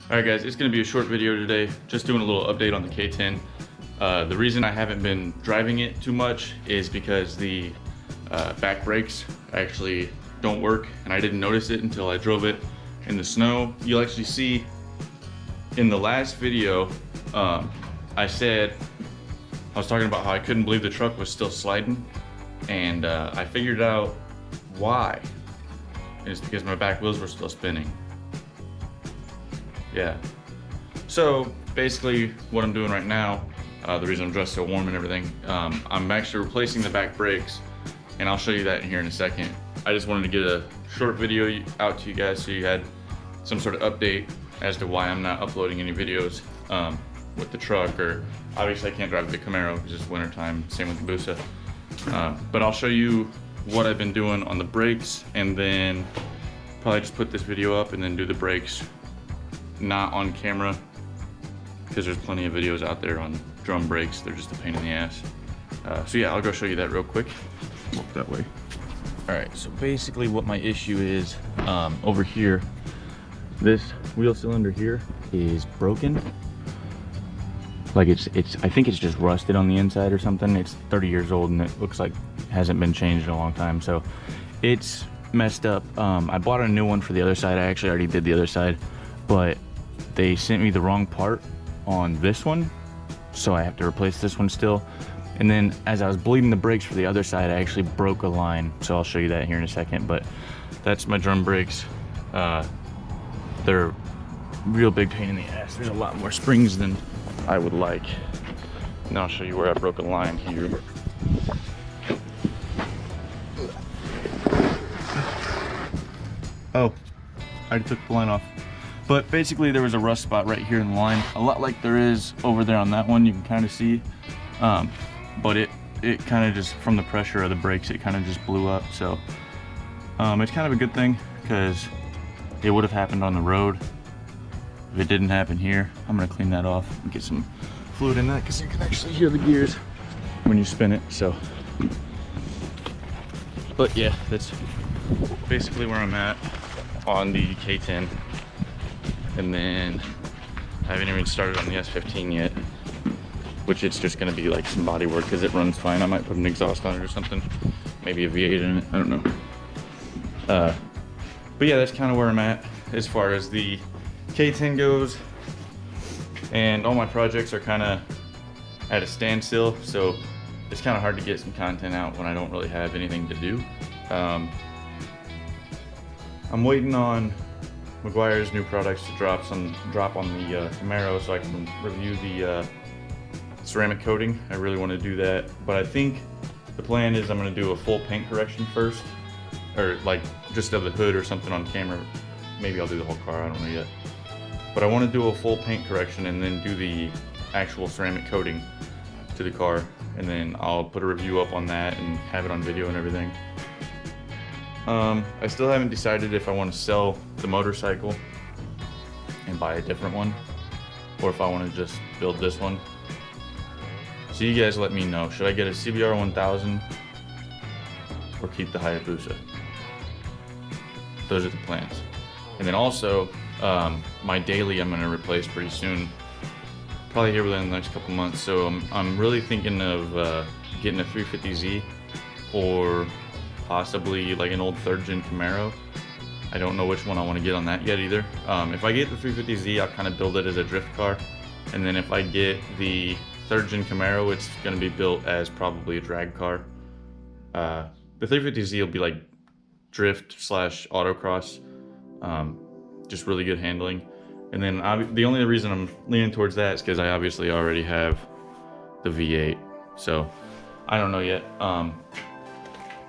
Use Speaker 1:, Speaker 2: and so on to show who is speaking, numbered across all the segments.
Speaker 1: Alright guys, it's going to be a short video today, just doing a little update on the K10. The reason I haven't been driving it too much is because the back brakes actually don't work, and I didn't notice it until I drove it in the snow. You'll actually see in the last video, I was talking about how I couldn't believe the truck was still sliding, and I figured out why. It's because my back wheels were still spinning. Yeah. So basically what I'm doing right now, the reason I'm dressed so warm and everything, I'm actually replacing the back brakes, and I'll show you that in here in a second. I just wanted to get a short video out to you guys so you had some sort of update as to why I'm not uploading any videos with the truck, or obviously I can't drive the Camaro because it's winter time, same with the Busa. But I'll show you what I've been doing on the brakes, and then probably just put this video up and then do the brakes not on camera, because there's plenty of videos out there on drum brakes. They're just a pain in the ass. So yeah, I'll go show you that real quick. Walk that way. All right, so basically what my issue is, over here, this wheel cylinder here is broken. Like I think it's just rusted on the inside or something. It's 30 years old and it looks like it hasn't been changed in a long time. So it's messed up. I bought a new one for the other side. I actually already did the other side, but they sent me the wrong part on this one, so I have to replace this one still. And then as I was bleeding the brakes for the other side, I actually broke a line, so I'll show you that here in a second. But that's my drum brakes. They're real big pain in the ass. There's a lot more springs than I would like. And I'll show you where I broke a line here. Oh, I already took the line off. But basically there was a rust spot right here in the line, a lot like there is over there on that one, you can kind of see. But it kind of just, from the pressure of the brakes, it kind of just blew up. So it's kind of a good thing, because it would have happened on the road if it didn't happen here. I'm gonna clean that off and get some fluid in that, because you can actually hear the gears when you spin it. So, but yeah, that's basically where I'm at on the K10. And then I haven't even started on the S15 yet, which it's just gonna be like some body work because it runs fine. I might put an exhaust on it or something, maybe a V8 in it, I don't know. But yeah, that's kind of where I'm at as far as the K10 goes. And all my projects are kind of at a standstill, so it's kind of hard to get some content out when I don't really have anything to do. I'm waiting on McGuire's new products to drop on the Camaro, so I can review the ceramic coating. I really want to do that, but I think the plan is I'm going to do a full paint correction first, or like just of the hood or something on camera. Maybe I'll do the whole car, I don't know yet. But I want to do a full paint correction and then do the actual ceramic coating to the car, and then I'll put a review up on that and have it on video and everything. I still haven't decided if I want to sell the motorcycle and buy a different one, or if I want to just build this one. So you guys let me know. Should I get a CBR 1000 or keep the Hayabusa? Those are the plans. And then also, my daily I'm going to replace pretty soon, probably here within the next couple months. So I'm really thinking of getting a 350Z, or possibly like an old 3rd gen Camaro. I don't know which one I want to get on that yet either. If I get the 350Z, I'll kind of build it as a drift car, and then if I get the 3rd gen Camaro, it's going to be built as probably a drag car. The 350Z will be like drift / autocross, just really good handling. And then the only reason I'm leaning towards that is because I obviously already have the V8, so I don't know yet.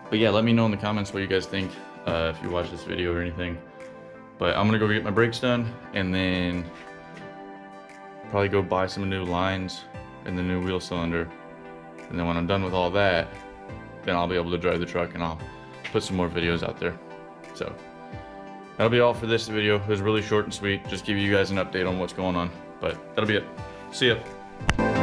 Speaker 1: But yeah, let me know in the comments what you guys think, if you watch this video or anything. But I'm gonna go get my brakes done, and then probably go buy some new lines and the new wheel cylinder. And then when I'm done with all that, then I'll be able to drive the truck, and I'll put some more videos out there. So that'll be all for this video. It was really short and sweet, just give you guys an update on what's going on. But that'll be it. See ya.